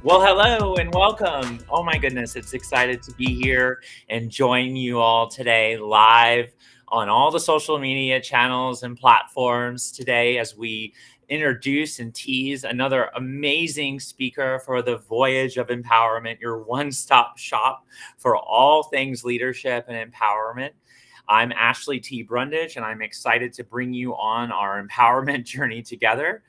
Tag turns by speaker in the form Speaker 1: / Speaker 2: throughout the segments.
Speaker 1: Well, hello and welcome. Oh my goodness, it's excited to be here and join you all today live on all the social media channels and platforms today as we introduce and tease another amazing speaker for the Voyage of Empowerment, your one-stop shop for all things leadership and empowerment. I'm Ashley T. Brundage, and I'm excited to bring you on our empowerment journey together.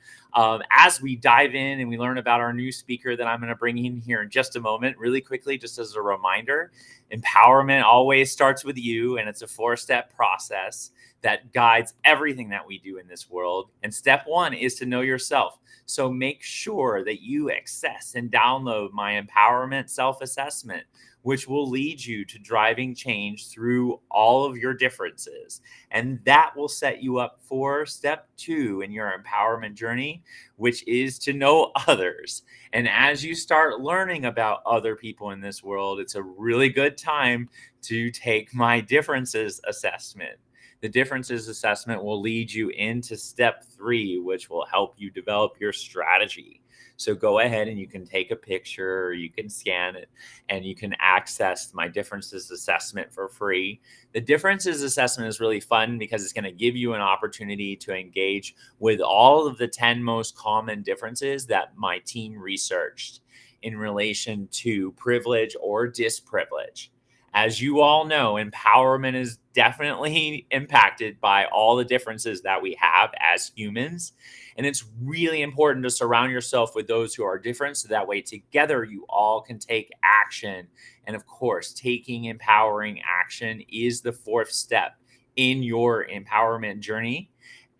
Speaker 1: As we dive in and we learn about our new speaker that I'm going to bring in here in just a moment, really quickly, just as a reminder, empowerment always starts with you, and it's a 4-step process that guides everything that we do in this world. And step 1 is to know yourself. So make sure that you access and download my empowerment self-assessment, which will lead you to driving change through all of your differences. And that will set you up for step 2 in your empowerment journey, which is to know others. And as you start learning about other people in this world, it's a really good time to take my differences assessment. The differences assessment will lead you into step 3, which will help you develop your strategy. So go ahead and you can take a picture, or you can scan it, and you can access my differences assessment for free. The differences assessment is really fun because it's going to give you an opportunity to engage with all of the 10 most common differences that my team researched in relation to privilege or disprivilege. As you all know, empowerment is definitely impacted by all the differences that we have as humans. And it's really important to surround yourself with those who are different, so that way together you all can take action. And of course, taking empowering action is the 4th step in your empowerment journey.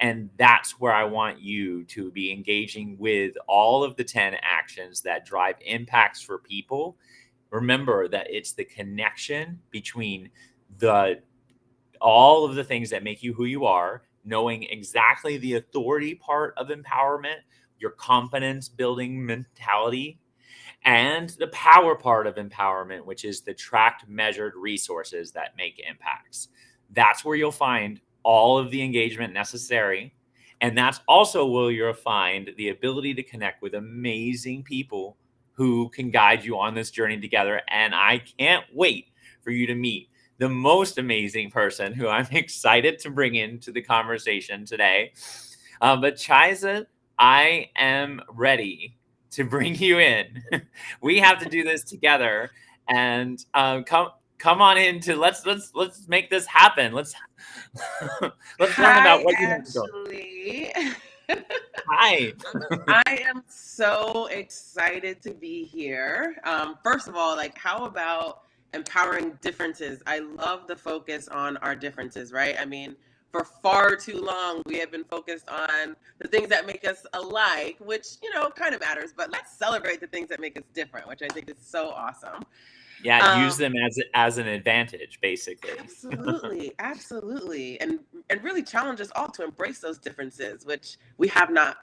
Speaker 1: And that's where I want you to be engaging with all of the 10 actions that drive impacts for people. Remember that it's the connection between all of the things that make you who you are, knowing exactly the authority part of empowerment, your confidence building mentality, and the power part of empowerment, which is the tracked, measured resources that make impacts. That's where you'll find all of the engagement necessary. And that's also where you'll find the ability to connect with amazing people who can guide you on this journey together. And I can't wait for you to meet the most amazing person who I'm excited to bring into the conversation today. But Chisa, I am ready to bring you in. We have to do this together, and come on into let's make this happen. Let's learn about
Speaker 2: Hi,
Speaker 1: what you have to go.
Speaker 2: Ashley.
Speaker 1: Hi.
Speaker 2: I am so excited to be here. First of all, how about empowering differences? I love the focus on our differences, right? I mean, for far too long, we have been focused on the things that make us alike, which, kind of matters, but let's celebrate the things that make us different, which I think is so awesome.
Speaker 1: Yeah, use them as an advantage, basically.
Speaker 2: Absolutely, and really challenge us all to embrace those differences, which we have not,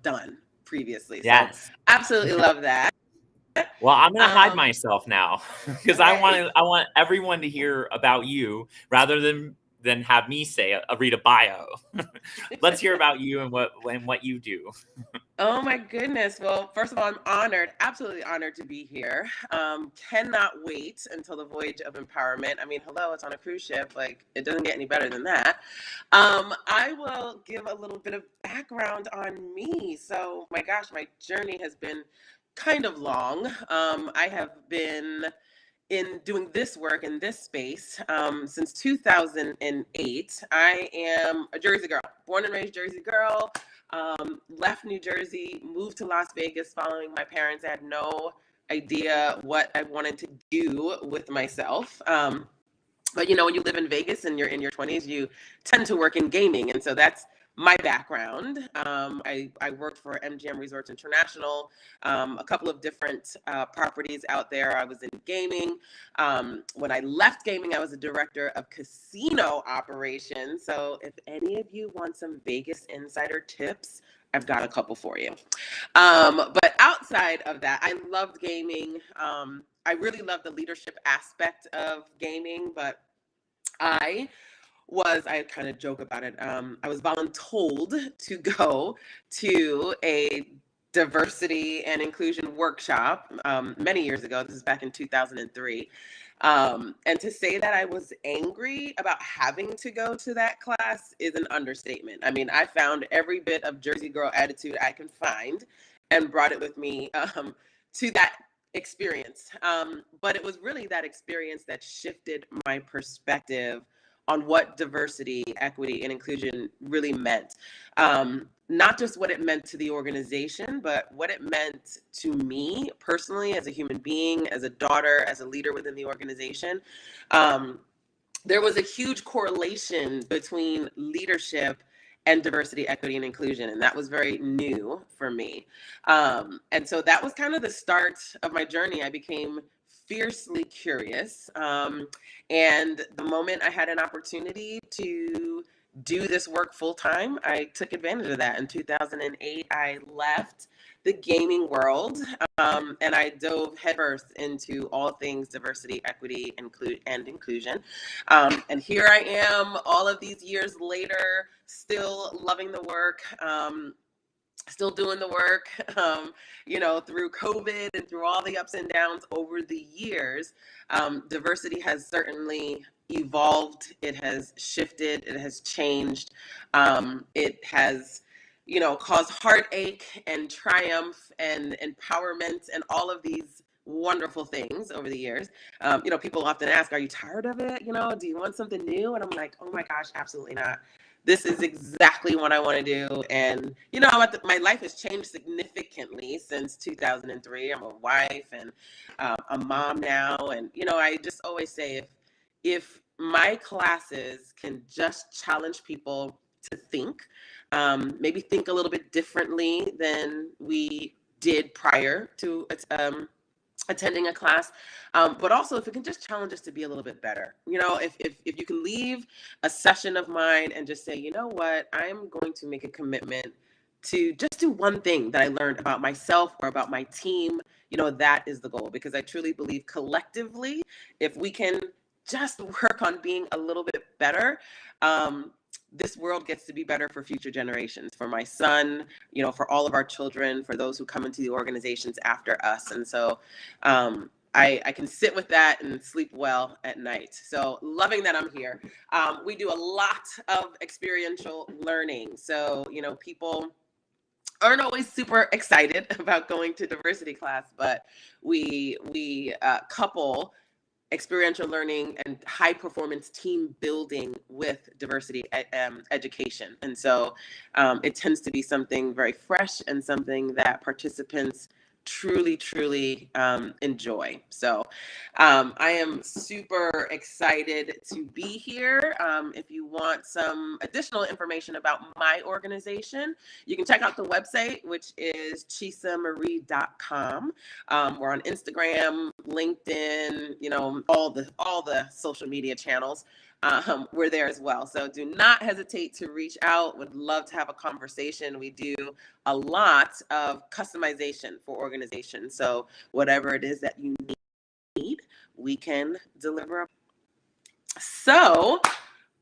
Speaker 2: done previously.
Speaker 1: Yes.
Speaker 2: So absolutely love that.
Speaker 1: Well, I'm gonna hide myself now because I
Speaker 2: Okay.
Speaker 1: want everyone to hear about you rather than have me say read a bio. Let's hear about you and what you do.
Speaker 2: Oh my goodness. Well, first of all, I'm honored, absolutely honored to be here. Cannot wait until the Voyage of Empowerment. I mean, hello, it's on a cruise ship. It doesn't get any better than that. I will give a little bit of background on me. So, my gosh, my journey has been kind of long. I have been in doing this work in this space since 2008. I am a Jersey girl, born and raised Jersey girl. Left New Jersey, moved to Las Vegas following my parents. I had no idea what I wanted to do with myself. But when you live in Vegas and you're in your 20s, you tend to work in gaming. And so that's my background. I worked for MGM Resorts International, a couple of different properties out there. I was in gaming. When I left gaming, I was a director of casino operations. So if any of you want some Vegas insider tips, I've got a couple for you. But outside of that, I loved gaming. I really love the leadership aspect of gaming, but I kind of joke about it. I was voluntold to go to a diversity and inclusion workshop many years ago. This is back in 2003. And to say that I was angry about having to go to that class is an understatement. I mean, I found every bit of Jersey girl attitude I can find and brought it with me to that experience. But it was really that experience that shifted my perspective on what diversity, equity, and inclusion really meant. Not just what it meant to the organization, but what it meant to me personally as a human being, as a daughter, as a leader within the organization. There was a huge correlation between leadership and diversity, equity, and inclusion. And that was very new for me. And so that was kind of the start of my journey. I became fiercely curious. And the moment I had an opportunity to do this work full time, I took advantage of that. In 2008, I left the gaming world and I dove headfirst into all things diversity, equity, and inclusion. And here I am all of these years later, still loving the work. Still doing the work, through COVID and through all the ups and downs over the years. Diversity has certainly evolved. It has shifted. It has changed. It has, caused heartache and triumph and empowerment and all of these wonderful things over the years. People often ask, are you tired of it? Do you want something new? And I'm like, oh my gosh, absolutely not. This is exactly what I want to do. And, my life has changed significantly since 2003. I'm a wife and a mom now. And, I just always say if my classes can just challenge people to think, maybe think a little bit differently than we did prior to attending a class, but also if it can just challenge us to be a little bit better. If you can leave a session of mine and just say, you know what, I'm going to make a commitment to just do one thing that I learned about myself or about my team, that is the goal. Because I truly believe collectively, if we can just work on being a little bit better, this world gets to be better for future generations, for my son, for all of our children, for those who come into the organizations after us. And so I can sit with that and sleep well at night. So loving that I'm here. We do a lot of experiential learning. So, people aren't always super excited about going to diversity class, but we couple experiential learning and high performance team building with diversity education. And so it tends to be something very fresh and something that participants truly enjoy. So I am super excited to be here. If you want some additional information about my organization, you can check out the website, which is chisamarie.com. We're on Instagram, LinkedIn, all the social media channels. We're there as well. So do not hesitate to reach out. Would love to have a conversation. We do a lot of customization for organizations. So whatever it is that you need, we can deliver. So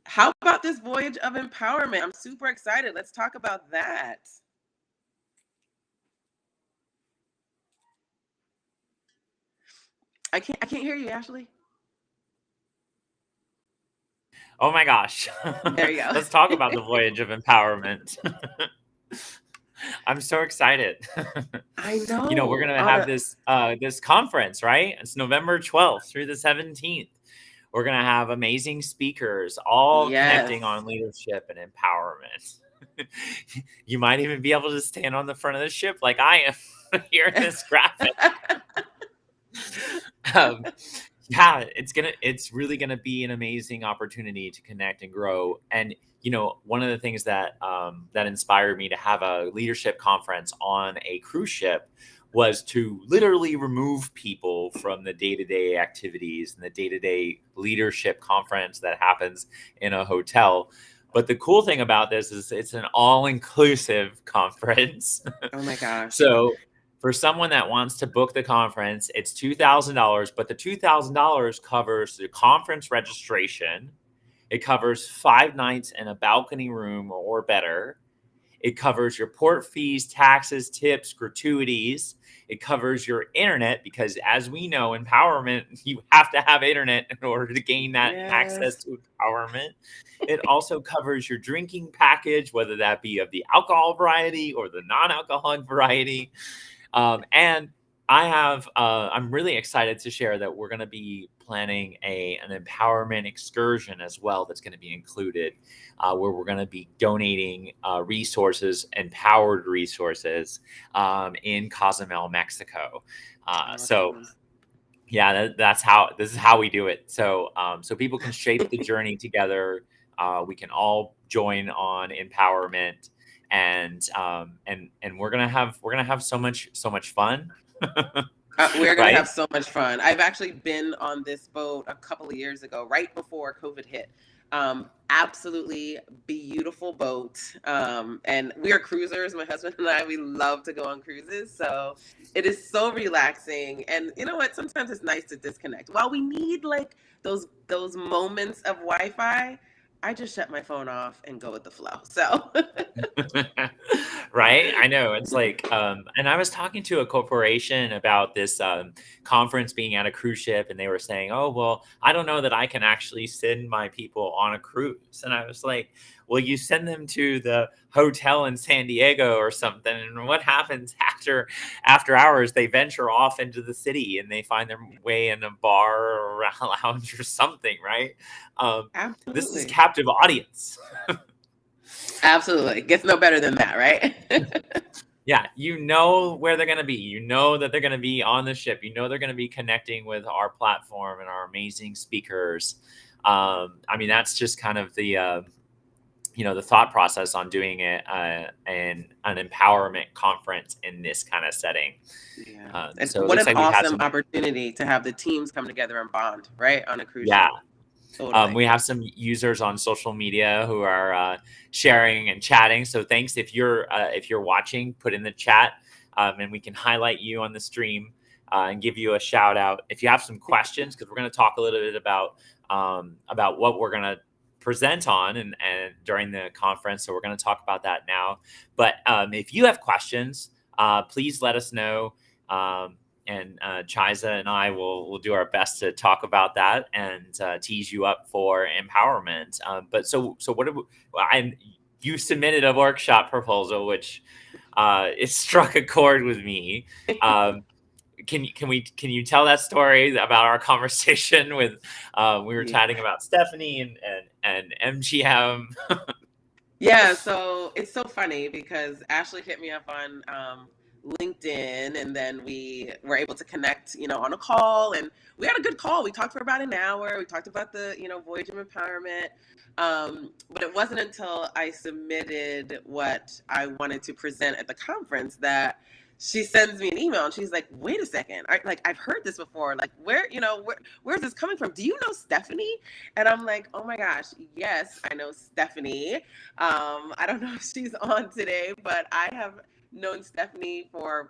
Speaker 2: how about this Voyage of Empowerment? I'm super excited. Let's talk about that. I can't hear you, Ashley.
Speaker 1: Oh my gosh.
Speaker 2: There you go.
Speaker 1: Let's talk about the Voyage of Empowerment. I'm so excited.
Speaker 2: I know.
Speaker 1: We're going to have this conference, right? It's November 12th through the 17th. We're going to have amazing speakers all connecting on leadership and empowerment. You might even be able to stand on the front of the ship like I am here in this graphic. It's really gonna be an amazing opportunity to connect and grow. And one of the things that that inspired me to have a leadership conference on a cruise ship was to literally remove people from the day-to-day activities and the day-to-day leadership conference that happens in a hotel. But the cool thing about this is it's an all-inclusive conference.
Speaker 2: Oh my gosh.
Speaker 1: So for someone that wants to book the conference, it's $2,000, but the $2,000 covers the conference registration. It covers 5 nights in a balcony room or better. It covers your port fees, taxes, tips, gratuities. It covers your internet because, as we know, empowerment, you have to have internet in order to gain that access
Speaker 2: Yes.
Speaker 1: to empowerment. It also covers your drinking package, whether that be of the alcohol variety or the non-alcoholic variety. And I'm really excited to share that we're going to be planning an empowerment excursion as well. That's going to be included, where we're going to be donating resources, empowered resources, in Cozumel, Mexico. So
Speaker 2: Awesome.
Speaker 1: yeah, this is how we do it. So so people can shape the journey together. We can all join on empowerment, and we're gonna have so much fun.
Speaker 2: We're going to
Speaker 1: Right?
Speaker 2: have so much fun. I've actually been on this boat a couple of years ago, right before COVID hit. Absolutely beautiful boat. And we are cruisers. My husband and I, we love to go on cruises. So it is so relaxing. And you know what? Sometimes it's nice to disconnect. While we need like those moments of Wi-Fi, I just shut my phone off and go with the flow. So
Speaker 1: Right? I know. It's like, and I was talking to a corporation about this conference being at a cruise ship, and they were saying, "Oh, well, I don't know that I can actually send my people on a cruise." And I was like, "Well, you send them to the hotel in San Diego or something, and what happens after hours? They venture off into the city and they find their way in a bar or a lounge or something, right? This is
Speaker 2: absolutely.
Speaker 1: captive audience."
Speaker 2: Absolutely. Gets no better than that, right?
Speaker 1: Yeah, you know where they're going to be. You know that they're going to be on the ship. You know they're going to be connecting with our platform and our amazing speakers. I mean, that's just kind of the the thought process on doing an empowerment conference in this kind of setting.
Speaker 2: Yeah. And
Speaker 1: So it
Speaker 2: what
Speaker 1: looks
Speaker 2: an
Speaker 1: like we had
Speaker 2: awesome
Speaker 1: some.
Speaker 2: opportunity to have the teams come together and bond, right? On a cruise
Speaker 1: Yeah.
Speaker 2: ship. Totally.
Speaker 1: We have some users on social media who are sharing and chatting. So thanks if you're watching, put in the chat, and we can highlight you on the stream and give you a shout out. If you have some questions, because we're going to talk a little bit about what we're going to present on and during the conference. So we're going to talk about that now. But if you have questions, please let us know. And Chisa and I will do our best to talk about that and tease you up for empowerment. But so what? You submitted a workshop proposal, which it struck a chord with me. Can you tell that story about our conversation with? We were
Speaker 2: Yeah.
Speaker 1: chatting about Stephanie and MGM.
Speaker 2: Yeah, so it's so funny because Ashley hit me up on LinkedIn, and then we were able to connect, on a call, and we had a good call. We talked for about an hour. We talked about the, Voyage of Empowerment. But it wasn't until I submitted what I wanted to present at the conference that she sends me an email, and she's like, "Wait a second, I've heard this before. Like, where's this coming from? Do you know Stephanie?" And I'm like, "Oh my gosh, yes, I know Stephanie." I don't know if she's on today, but I have known Stephanie for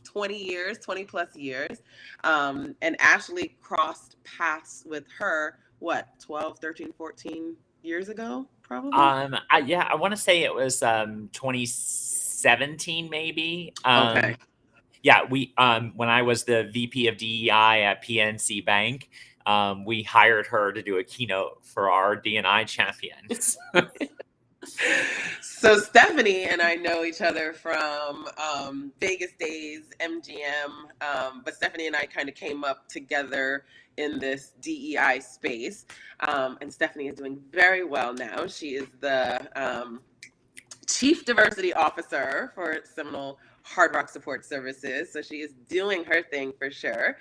Speaker 2: 20 years, 20 plus years. And Ashley crossed paths with her, what, 12, 13, 14 years ago, probably?
Speaker 1: I want to say it was 2017 maybe.
Speaker 2: Okay.
Speaker 1: Yeah, we when I was the VP of DEI at PNC Bank, we hired her to do a keynote for our D&I champions.
Speaker 2: So Stephanie and I know each other from Vegas days, MGM, but Stephanie and I kind of came up together in this DEI space, and Stephanie is doing very well now. She is the Chief Diversity Officer for Seminole Hard Rock Support Services, so she is doing her thing for sure.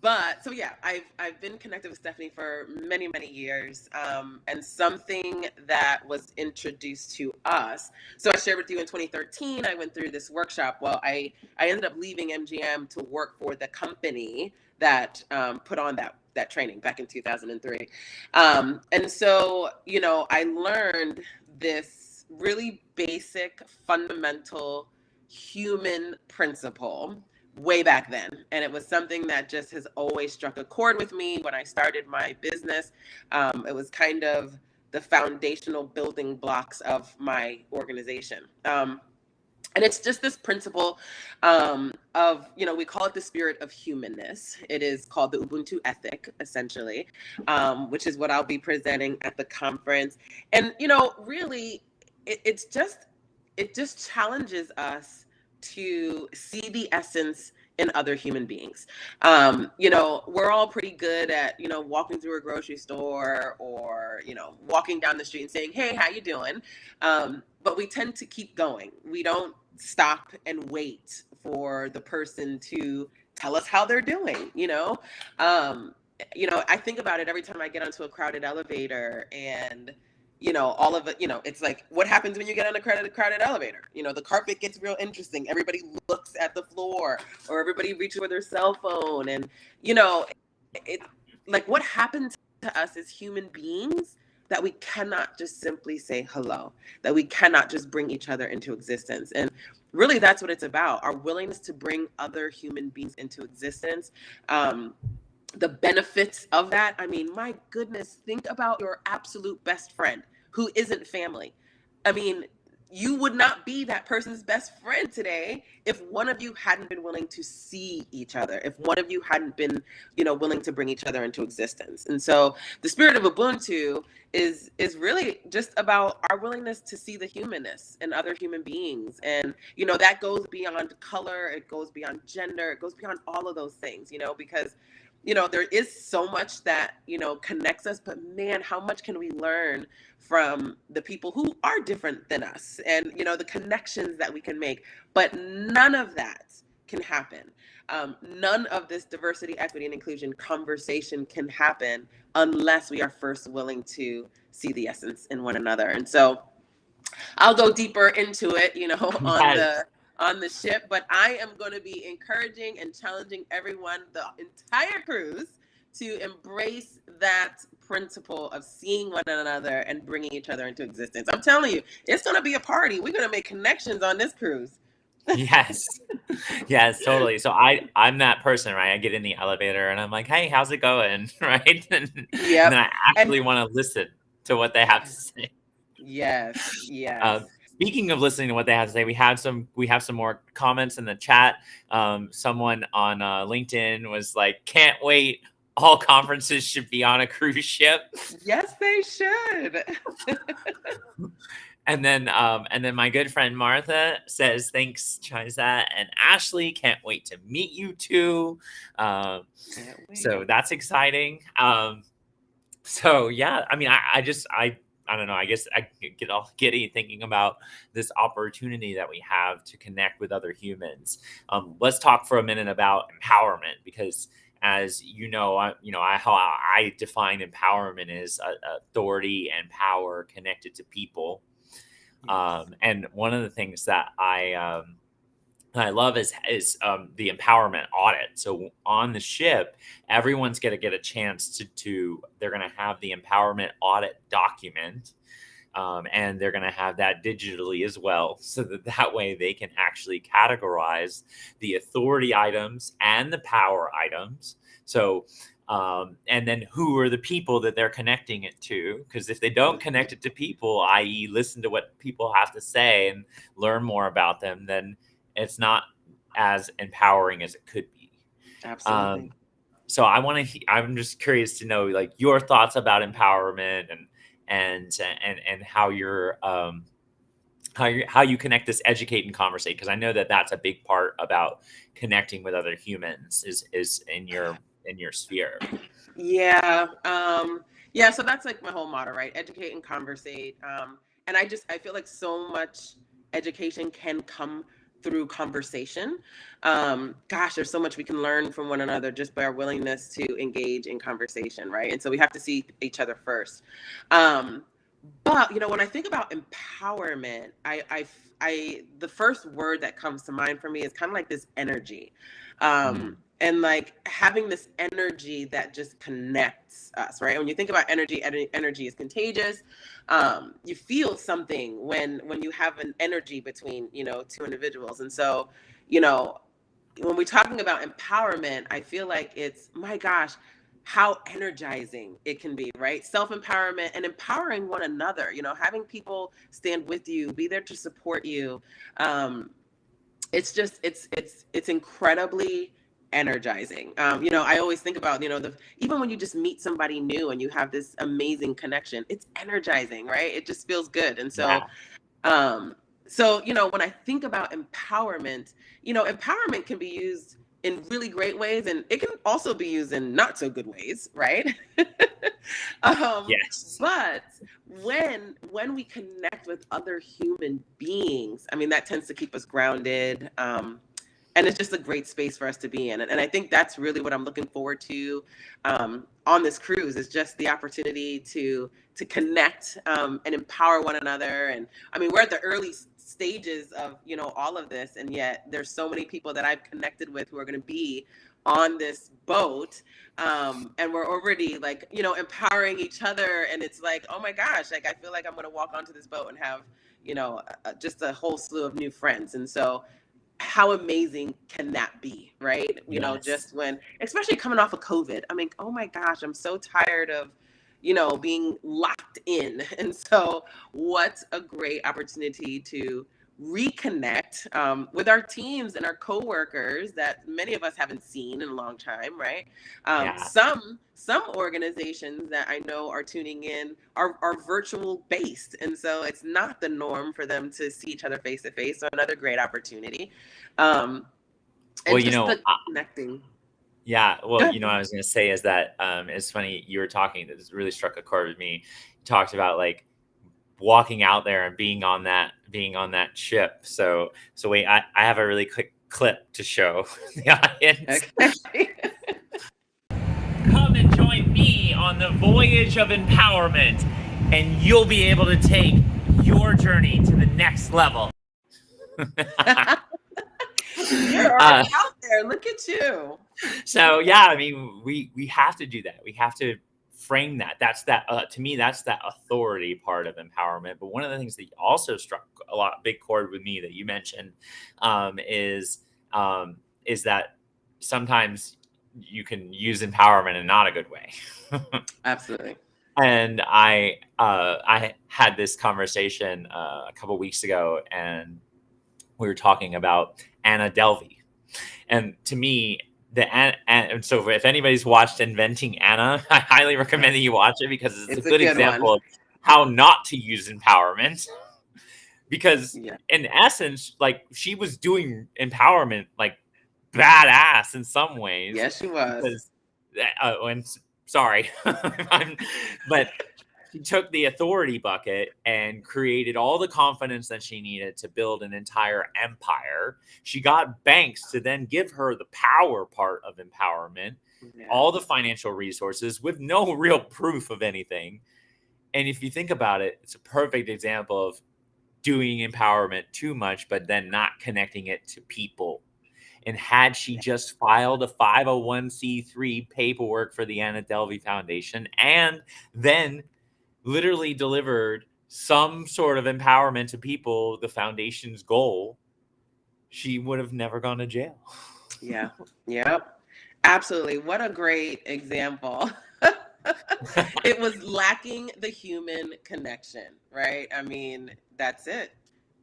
Speaker 2: But so yeah, I've been connected with Stephanie for many, many years, and something that was introduced to us. So I shared with you in 2013, I went through this workshop. Well, I ended up leaving MGM to work for the company that put on that training back in 2003, and so I learned this really basic, fundamental human principle way back then. And it was something that just has always struck a chord with me when I started my business. It was kind of the foundational building blocks of my organization. And it's just this principle of, we call it the spirit of humanness. It is called the Ubuntu ethic, essentially, which is what I'll be presenting at the conference. And, really, it just challenges us to see the essence in other human beings. We're all pretty good at, walking through a grocery store or, walking down the street and saying, hey, how you doing? But we tend to keep going. We don't stop and wait for the person to tell us how they're doing. I think about it every time I get onto a crowded elevator and, all of it, it's like, what happens when you get on a crowded elevator? The carpet gets real interesting. Everybody looks at the floor, or everybody reaches for their cell phone. And, it's like, what happens to us as human beings that we cannot just simply say hello, that we cannot just bring each other into existence. And really, that's what it's about, our willingness to bring other human beings into existence. The benefits of that, I mean, my goodness, think about your absolute best friend who isn't family. I mean, you would not be that person's best friend today if one of you hadn't been willing to see each other, if one of you hadn't been, willing to bring each other into existence. And so the spirit of Ubuntu is really just about our willingness to see the humanness in other human beings. And, that goes beyond color, it goes beyond gender, it goes beyond all of those things, because there is so much that, connects us, but man, how much can we learn from the people who are different than us and, the connections that we can make, but none of that can happen. None of this diversity, equity, and inclusion conversation can happen unless we are first willing to see the essence in one another. And so I'll go deeper into it, on the ship, but I am going to be encouraging and challenging everyone, the entire cruise, to embrace that principle of seeing one another and bringing each other into existence. I'm telling you, it's going to be a party. We're going to make connections on this cruise.
Speaker 1: Yes. Yes, totally. So I'm that person, right? I get in the elevator and I'm like, hey, how's it going? Right. And then I actually want to listen to what they have to say.
Speaker 2: Yes.
Speaker 1: Speaking of listening to what they have to say, we have some more comments in the chat. Someone on LinkedIn was like, can't wait. All conferences should be on a cruise ship.
Speaker 2: Yes, they should.
Speaker 1: And then my good friend Martha says, thanks, Chisa and Ashley. Can't wait to meet you two. So that's exciting. So yeah, I mean, I don't know. I guess I get all giddy thinking about this opportunity that we have to connect with other humans. Let's talk for a minute about empowerment, because as how I define empowerment is authority and power connected to people. Yes. And one of the things that I love is the empowerment audit. So on the ship, everyone's going to get a chance they're going to have the empowerment audit document. And they're going to have that digitally as well, so that way they can actually categorize the authority items and the power items. So, and then who are the people that they're connecting it to? Because if they don't connect it to people, i.e. listen to what people have to say and learn more about them, then it's not as empowering as it could be.
Speaker 2: Absolutely.
Speaker 1: So I'm just curious to know, like, your thoughts about empowerment and how you're how you connect this educate and conversate, because I know that that's a big part about connecting with other humans is in your sphere.
Speaker 2: Yeah. So that's like my whole motto, right? Educate and conversate. And I feel like so much education can come through conversation. There's so much we can learn from one another just by our willingness to engage in conversation, right? And so we have to see each other first. But when I think about empowerment, the first word that comes to mind for me is kind of like this energy. And like having this energy that just connects us, right? When you think about energy is contagious. You feel something when you have an energy between, two individuals. And so, when we're talking about empowerment, I feel like it's, my gosh, how energizing it can be, right? Self-empowerment and empowering one another, having people stand with you, be there to support you. It's just, it's incredibly energizing. I always think about, even when you just meet somebody new and you have this amazing connection, it's energizing, right? It just feels good. And
Speaker 1: Yeah.
Speaker 2: um, when I think about empowerment, empowerment can be used in really great ways, and it can also be used in not so good ways, right? um,
Speaker 1: Yes.
Speaker 2: but when we connect with other human beings, I mean, that tends to keep us grounded. And it's just a great space for us to be in. And I think that's really what I'm looking forward to on this cruise, is just the opportunity to connect and empower one another. And I mean, we're at the early stages of, all of this. And yet there's so many people that I've connected with who are going to be on this boat. And we're already like, empowering each other. And it's like, oh my gosh, like, I feel like I'm going to walk onto this boat and have, just a whole slew of new friends. And so how amazing can that be, right?
Speaker 1: Yes.
Speaker 2: Just when, especially coming off of COVID, I mean, oh my gosh, I'm so tired of, being locked in. And so what a great opportunity to reconnect with our teams and our coworkers that many of us haven't seen in a long time, right?
Speaker 1: Yeah.
Speaker 2: Some organizations that I know are tuning in are virtual based, and so it's not the norm for them to see each other face to face. So another great opportunity, and
Speaker 1: Well,
Speaker 2: just the connecting.
Speaker 1: yeah. Well, what I was going to say is that it's funny, you were talking, that really struck a chord with me. You talked about like walking out there and being on that ship. So wait, I have a really quick clip to show the audience.
Speaker 2: Okay.
Speaker 1: Come and join me on the Voyage of Empowerment, and you'll be able to take your journey to the next level.
Speaker 2: You're already out there. Look at you.
Speaker 1: So yeah, I mean, we have to do that. We have to frame that. That's that. To me, that's that authority part of empowerment. But one of the things that also struck a big chord with me that you mentioned is that sometimes you can use empowerment in not a good way.
Speaker 2: Absolutely.
Speaker 1: And I had this conversation a couple weeks ago, and we were talking about Anna Delvey. And to me, and so if anybody's watched Inventing Anna, I highly recommend that you watch it, because it's a good example of how not to use empowerment. Because in essence, like, she was doing empowerment like badass in some ways.
Speaker 2: Yes, she was.
Speaker 1: Because, sorry, but she took the authority bucket and created all the confidence that she needed to build an entire empire. She got banks to then give her the power part of empowerment, all the financial resources with no real proof of anything. And if you think about it, it's a perfect example of doing empowerment too much, but then not connecting it to people. And had she just filed a 501c3 paperwork for the Anna Delvey Foundation, and then literally delivered some sort of empowerment to people, the foundation's goal, she would have never gone to jail.
Speaker 2: Yeah. Yep. Absolutely. What a great example. It was lacking the human connection, right? I mean, that's it.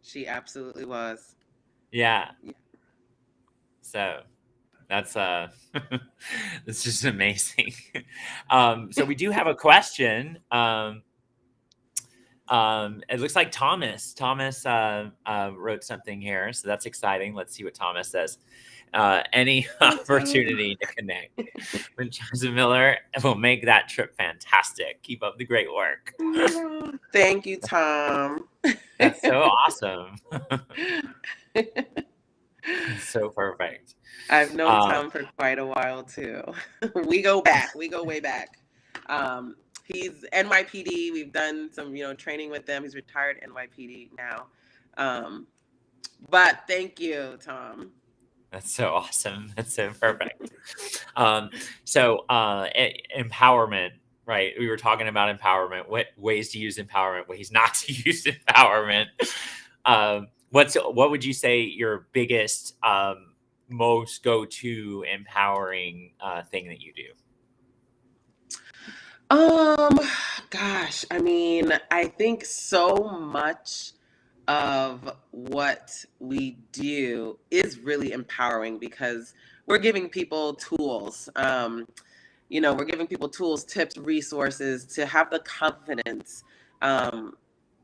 Speaker 2: She absolutely was.
Speaker 1: Yeah. So that's it's just amazing. So we do have a question. It looks like Thomas wrote something here, so that's exciting. Let's see what Thomas says. Any opportunity to connect with Chisa Miller will make that trip fantastic. Keep up the great work.
Speaker 2: Thank you, Tom.
Speaker 1: That's so awesome. So perfect.
Speaker 2: I've known Tom for quite a while too. We go way back. He's NYPD. We've done some, training with them. He's retired NYPD now. But thank you, Tom.
Speaker 1: That's so awesome. That's so perfect. Empowerment, right? We were talking about empowerment, what ways to use empowerment, ways not to use empowerment. What would you say your biggest, most go-to empowering thing that you do?
Speaker 2: Um, Gosh, I mean, I think so much of what we do is really empowering because we're giving people tools. We're giving people tools, tips, resources to have the confidence um,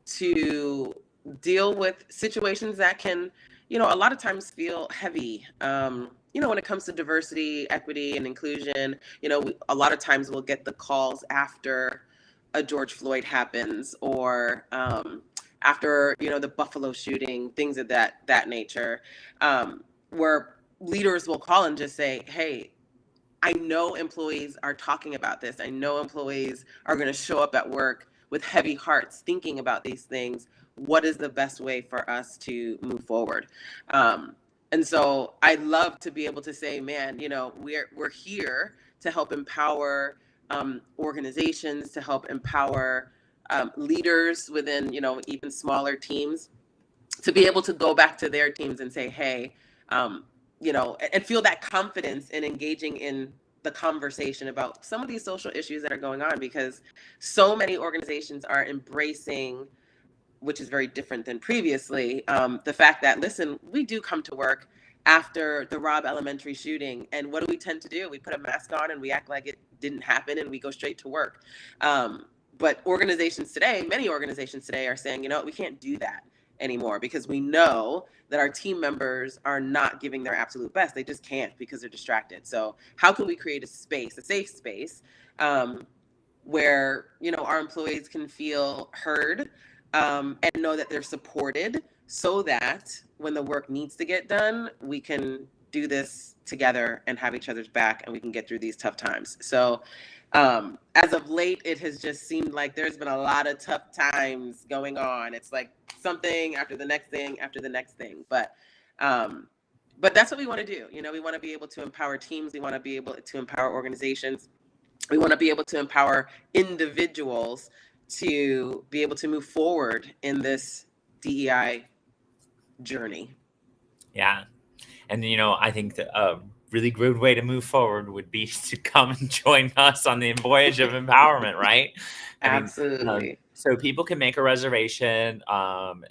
Speaker 2: to deal with situations that can, a lot of times feel heavy. When it comes to diversity, equity, and inclusion, a lot of times we'll get the calls after a George Floyd happens or after, the Buffalo shooting, things of that nature, where leaders will call and just say, hey, I know employees are talking about this. I know employees are going to show up at work with heavy hearts thinking about these things. What is the best way for us to move forward? And so I love to be able to say, man, we're here to help empower organizations, to help empower leaders within, even smaller teams, to be able to go back to their teams and say, hey, and feel that confidence in engaging in the conversation about some of these social issues that are going on, because so many organizations are embracing, which is very different than previously, the fact that, listen, we do come to work after the Robb Elementary shooting, and what do we tend to do? We put a mask on and we act like it didn't happen and we go straight to work. But many organizations today are saying, we can't do that anymore because we know that our team members are not giving their absolute best. They just can't because they're distracted. So how can we create a safe space, where, our employees can feel heard, and know that they're supported, so that when the work needs to get done, we can do this together and have each other's back, and we can get through these tough times. So as of late, it has just seemed like there's been a lot of tough times going on. It's like something after the next thing after the next thing. But that's what we want to do. We want to be able to empower teams. We want to be able to empower organizations. We want to be able to empower individuals to be able to move forward in this DEI journey.
Speaker 1: Yeah. And, I think that a really good way to move forward would be to come and join us on the Voyage of Empowerment, right?
Speaker 2: Absolutely.
Speaker 1: So people can make a reservation.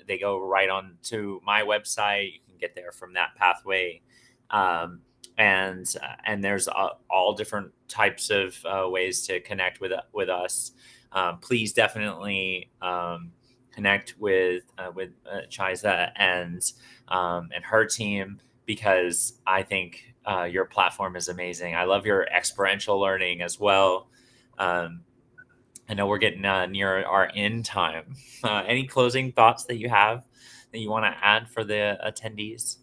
Speaker 1: They go right on to my website. You can get there from that pathway. And there's all different types of ways to connect with us. Please definitely connect with Chisa and her team, because I think your platform is amazing. I love your experiential learning as well. I know we're getting near our end time. Any closing thoughts that you have that you want to add for the attendees?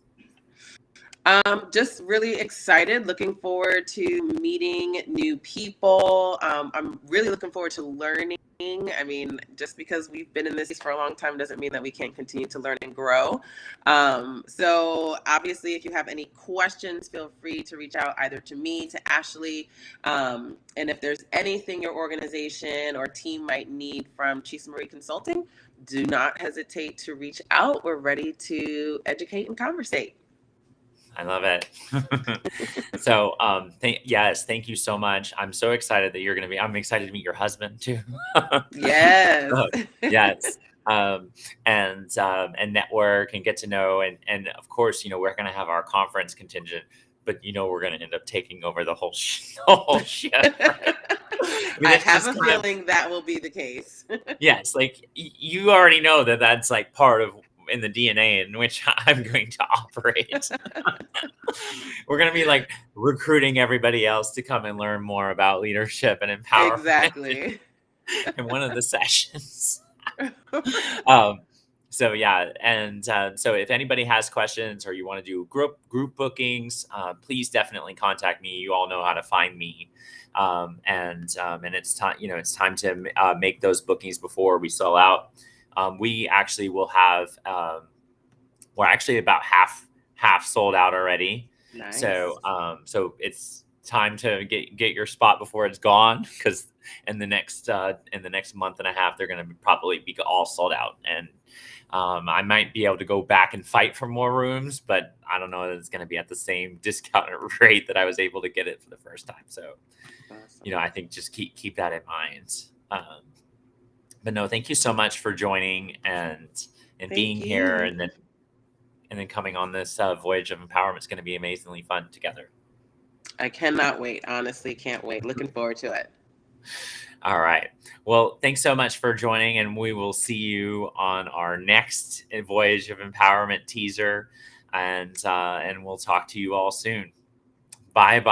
Speaker 2: Just really excited, looking forward to meeting new people. I'm really looking forward to learning. I mean, just because we've been in this for a long time doesn't mean that we can't continue to learn and grow. So obviously, if you have any questions, feel free to reach out either to me, to Ashley. And if there's anything your organization or team might need from Chisa Marie Consulting, do not hesitate to reach out. We're ready to educate and conversate.
Speaker 1: I love it. So, yes, thank you so much. I'm so excited that you're going to be, I'm excited to meet your husband too.
Speaker 2: Yes.
Speaker 1: Yes. And network and get to know. And of course, we're going to have our conference contingent, but we're going to end up taking over the whole ship.
Speaker 2: I have a feeling that will be the case.
Speaker 1: Yes. Like you already know that that's like part of in the DNA in which I'm going to operate. We're going to be like recruiting everybody else to come and learn more about leadership and empowerment.
Speaker 2: Exactly.
Speaker 1: In one of the sessions. So yeah, and so if anybody has questions or you want to do group bookings, please definitely contact me. You all know how to find me. And it's time, it's time to make those bookings before we sell out. We actually will have, we're actually about half sold out already.
Speaker 2: Nice.
Speaker 1: So it's time to get your spot before it's gone, because in the next month and a half, they're going to probably be all sold out. And I might be able to go back and fight for more rooms, but I don't know that it's going to be at the same discounted rate that I was able to get it for the first time. So,
Speaker 2: Awesome.
Speaker 1: I think just keep that in mind. But no, thank you so much for joining and being here, and then coming on this Voyage of Empowerment. Is going to be amazingly fun together.
Speaker 2: I cannot wait. Honestly, can't wait. Looking forward to it.
Speaker 1: All right. Well, thanks so much for joining, and we will see you on our next Voyage of Empowerment teaser, and we'll talk to you all soon. Bye-bye.